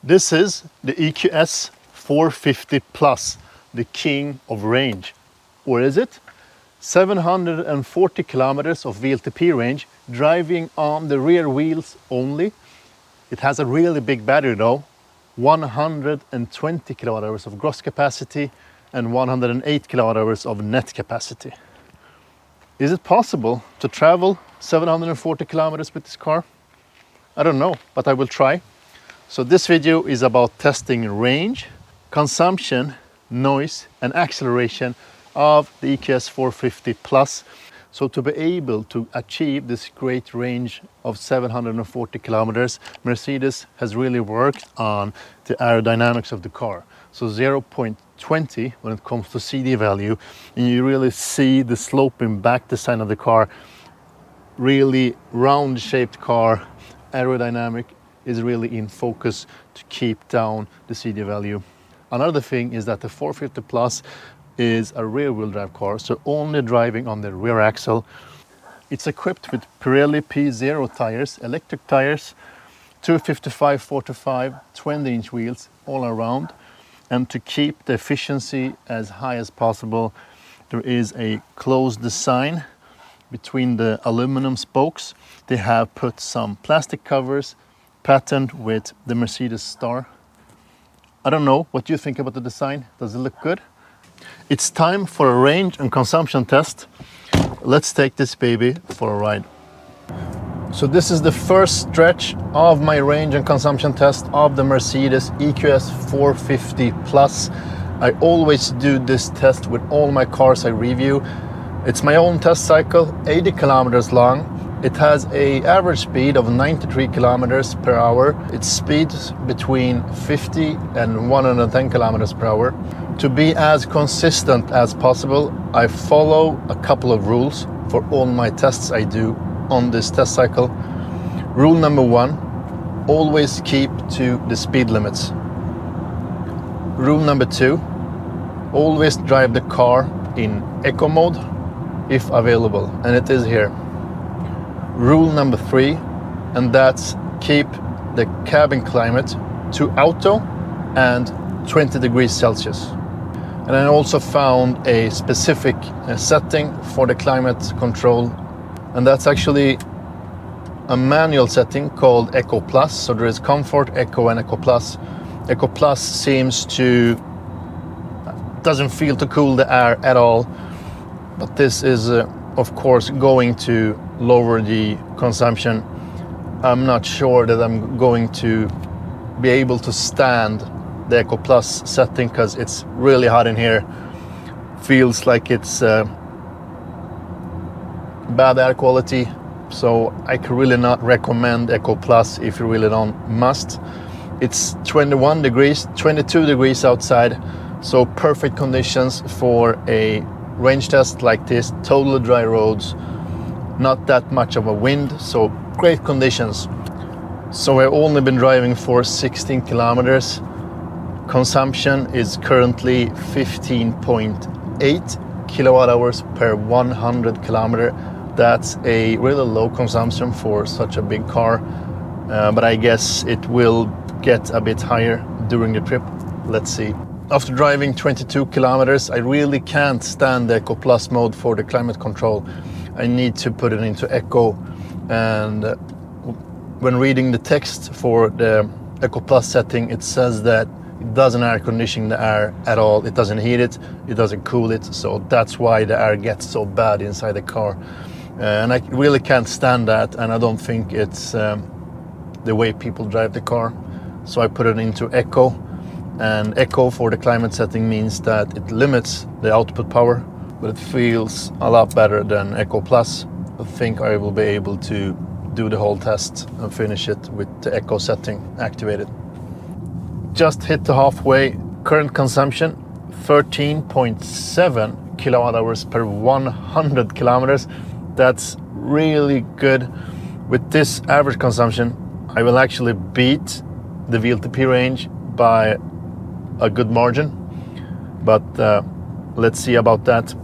This is the EQS 450 Plus, the king of range. Or is it? 740 kilometers of WLTP range, driving on the rear wheels only. It has a really big battery though, 120 kilowatt hours of gross capacity and 108 kilowatt hours of net capacity. Is it possible to travel 740 kilometers with this car? I don't know, but I will try. So this video is about testing range, consumption, noise and acceleration of the EQS 450 Plus. So to be able to achieve this great range of 740 kilometers, Mercedes has really worked on the aerodynamics of the car. So 0.20 when it comes to CD value, and you really see the sloping back design of the car, really round shaped car, aerodynamic is really in focus to keep down the CD value. Another thing is that the 450 Plus is a rear wheel drive car, so only driving on the rear axle. It's equipped with Pirelli P0 tires, electric tires, 255, 45, 20-inch wheels all around. And to keep the efficiency as high as possible, there is a closed design between the aluminum spokes. They have put some plastic covers patterned with the Mercedes star. I don't know what you think about the design. Does it look good? It's time for a range and consumption test. Let's take this baby for a ride. So this is the first stretch of my range and consumption test of the Mercedes EQS 450 Plus. I always do this test with all my cars I review. It's my own test cycle, 80 kilometers long. It has an average speed of 93 kilometers per hour. It speeds between 50 and 110 kilometers per hour. To be as consistent as possible, I follow a couple of rules for all my tests I do on this test cycle. Rule number 1, always keep to the speed limits. Rule number 2, always drive the car in eco mode if available, and it is here. Rule number 3, and that's keep the cabin climate to auto and 20 degrees Celsius. And I also found a specific setting for the climate control, and that's actually a manual setting called Eco Plus. So there is Comfort, Eco and Eco Plus. Eco Plus doesn't feel to cool the air at all, but this is of course going to lower the consumption. I'm not sure that I'm going to be able to stand the Eco Plus setting because it's really hot in here. Feels like it's bad air quality, so I could really not recommend Eco Plus if you really don't must. It's 21 degrees, 22 degrees outside, so perfect conditions for a range test like this. Totally dry roads, not that much of a wind, so great conditions. So I've only been driving for 16 kilometers. Consumption is currently 15.8 kilowatt hours per 100 kilometer. That's a really low consumption for such a big car, but I guess it will get a bit higher during the trip. Let's see. After driving 22 kilometers, I really can't stand the Eco Plus mode for the climate control. I need to put it into Eco, and when reading the text for the Eco Plus setting, it says that it doesn't air condition the air at all. It doesn't heat it, it doesn't cool it, so that's why the air gets so bad inside the car. And I really can't stand that, and I don't think it's the way people drive the car. So I put it into Eco, and Eco for the climate setting means that it limits the output power, but it feels a lot better than Eco Plus. I think I will be able to do the whole test and finish it with the Eco setting activated. Just hit the halfway. Current consumption 13.7 kilowatt hours per 100 kilometers. That's really good. With this average consumption, I will actually beat the WLTP range by a good margin, but let's see about that.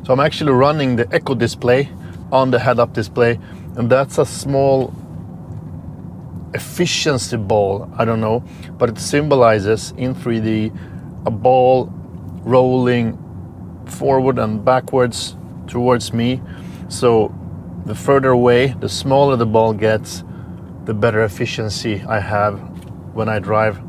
So I'm actually running the Eco display on the head-up display, and that's a small efficiency ball, I don't know, but it symbolizes in 3D a ball rolling forward and backwards towards me. So the further away, the smaller the ball gets, the better efficiency I have when I drive.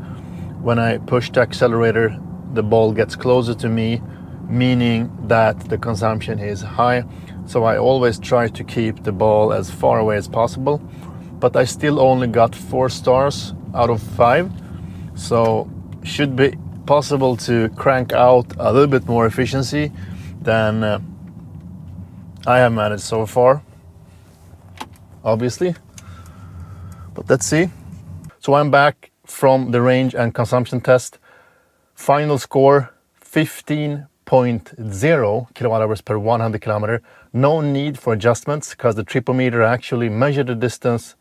When I push the accelerator, the ball gets closer to me, meaning that the consumption is high. So I always try to keep the ball as far away as possible, but I still only got 4 stars out of 5. So should be possible to crank out a little bit more efficiency than I have managed so far, obviously. But let's see. So I'm back from the range and consumption test. Final score 15.0 kilowatt hours per 100 kilometer. No need for adjustments because the tripometer actually measured the distance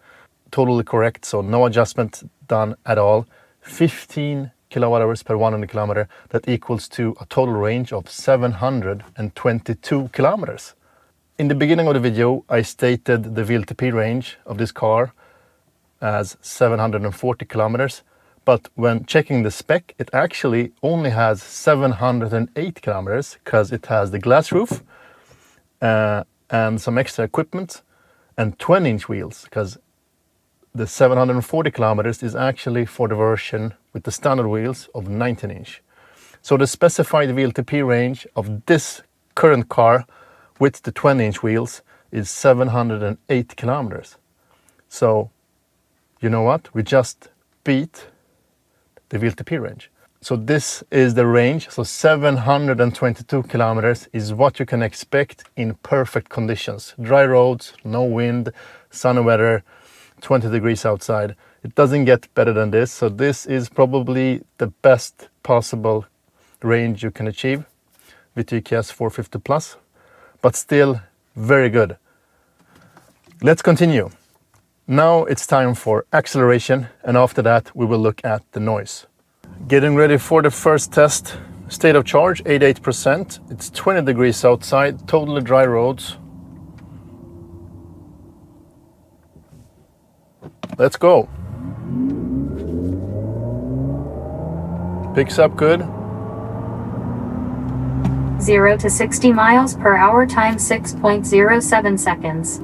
totally correct, so no adjustment done at all. 15 kilowatt hours per 100 kilometer, that equals to a total range of 722 kilometers. In the beginning of the video, I stated the WLTP range of this car as 740 kilometers, but when checking the spec, it actually only has 708 kilometers because it has the glass roof and some extra equipment and 20-inch wheels, because the 740 kilometers is actually for the version with the standard wheels of 19-inch. So the specified WLTP range of this current car with the 20-inch wheels is 708 kilometers. So you know what? We just beat the WLTP range. So this is the range. So 722 kilometers is what you can expect in perfect conditions. Dry roads, no wind, sunny weather, 20 degrees outside. It doesn't get better than this. So this is probably the best possible range you can achieve with EQS 450 Plus, but still very good. Let's continue. Now it's time for acceleration, and after that we will look at the noise. Getting ready for the first test. State of charge 88%. It's 20 degrees outside, totally dry roads. Let's go. Picks up good. 0 to 60 miles per hour time 6.07 seconds.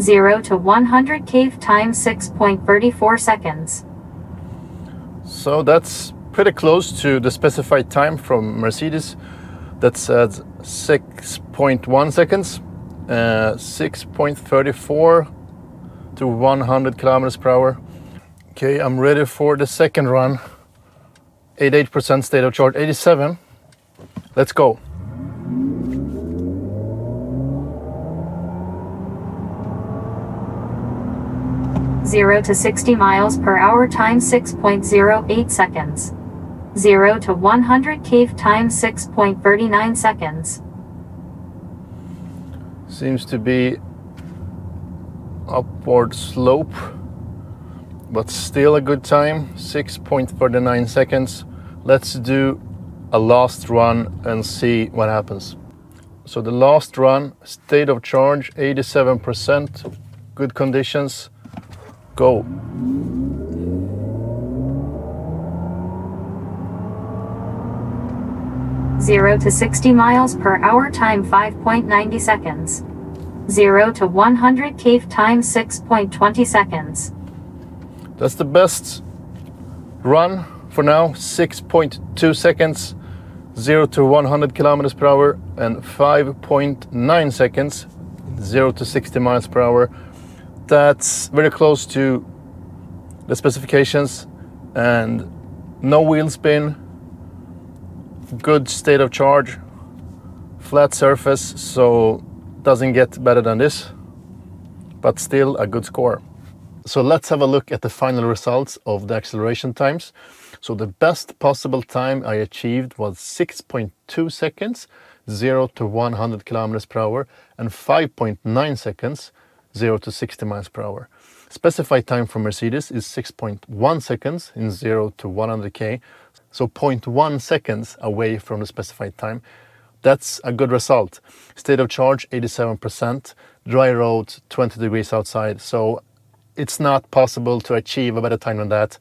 0 to 100 km time 6.34 seconds. So that's pretty close to the specified time from Mercedes. That's at 6.1 seconds, 6.34 to 100 kilometers per hour. Okay, I'm ready for the second run. 88% state of charge, 87. Let's go. Zero to 60 miles per hour time 6.08 seconds. 0 to 100 km time 6.39 seconds. Seems to be upward slope, but still a good time, 6.39 seconds. Let's do a last run and see what happens. So the last run, state of charge 87%, good conditions. Go. Zero to 60 miles per hour time 5.90 seconds. 0 to 100 km time 6.20 seconds. That's the best run for now, 6.2 seconds. 0 to 100 kilometers per hour and 5.9 seconds. 0 to 60 miles per hour. That's very close to the specifications, and no wheel spin, good state of charge, flat surface, so doesn't get better than this, but still a good score. So let's have a look at the final results of the acceleration times. So the best possible time I achieved was 6.2 seconds, 0 to 100 kilometers per hour, and 5.9 seconds, 0 to 60 miles per hour. Specified time from Mercedes is 6.1 seconds in 0 to 100k, so 0.1 seconds away from the specified time. That's a good result. State of charge 87%, dry roads 20 degrees outside, so it's not possible to achieve a better time than that.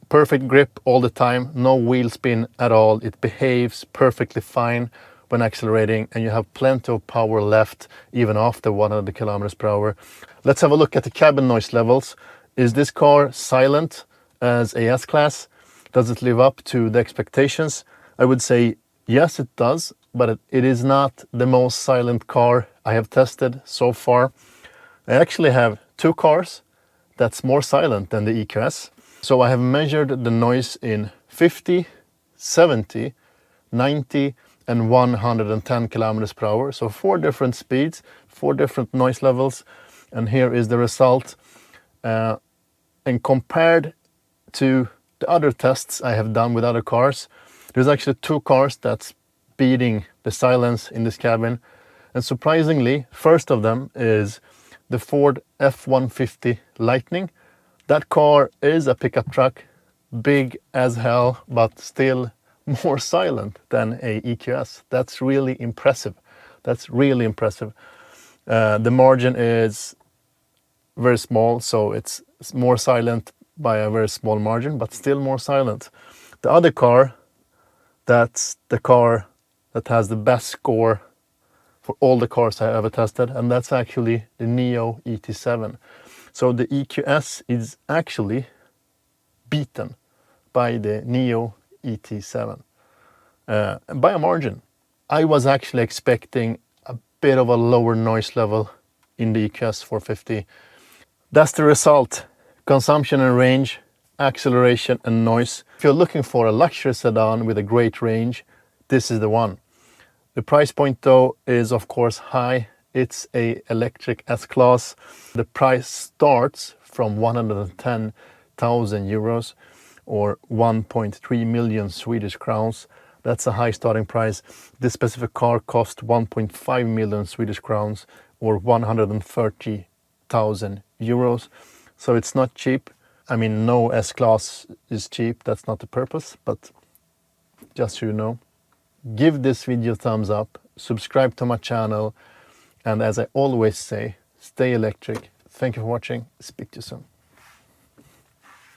Perfect grip all the time, no wheel spin at all. It behaves perfectly fine when accelerating, and you have plenty of power left even after 100 kilometers per hour. Let's have a look at the cabin noise levels. Is this car silent as a S-Class? Does it live up to the expectations? I would say yes, it does, but it is not the most silent car I have tested so far. I actually have two cars that's more silent than the EQS. So I have measured the noise in 50, 70, 90 and 110 kilometers per hour. So 4 different speeds, 4 different noise levels. And here is the result. And compared to the other tests I have done with other cars, there's actually 2 cars that's beating the silence in this cabin. And surprisingly, first of them is the Ford F-150 Lightning. That car is a pickup truck, big as hell, but still more silent than a EQS. That's really impressive. That's really impressive. The margin is very small, so it's more silent by a very small margin, but still more silent. The other car, that's the car that has the best score for all the cars I ever tested, and that's actually the Neo ET7. So the EQS is actually beaten by the Neo ET7 by a margin. I was actually expecting a bit of a lower noise level in the EQS 450. That's the result. Consumption and range, acceleration and noise. If you're looking for a luxury sedan with a great range, this is the one. The price point though is of course high. It's a electric S-Class. The price starts from 110,000 euros or 1.3 million Swedish crowns. That's a high starting price. This specific car cost 1.5 million Swedish crowns or 130,000 euros. So it's not cheap. I mean, no S-Class is cheap. That's not the purpose, but just so you know. Give this video a thumbs up, subscribe to my channel, and as I always say, stay electric. Thank you for watching. Speak to you soon.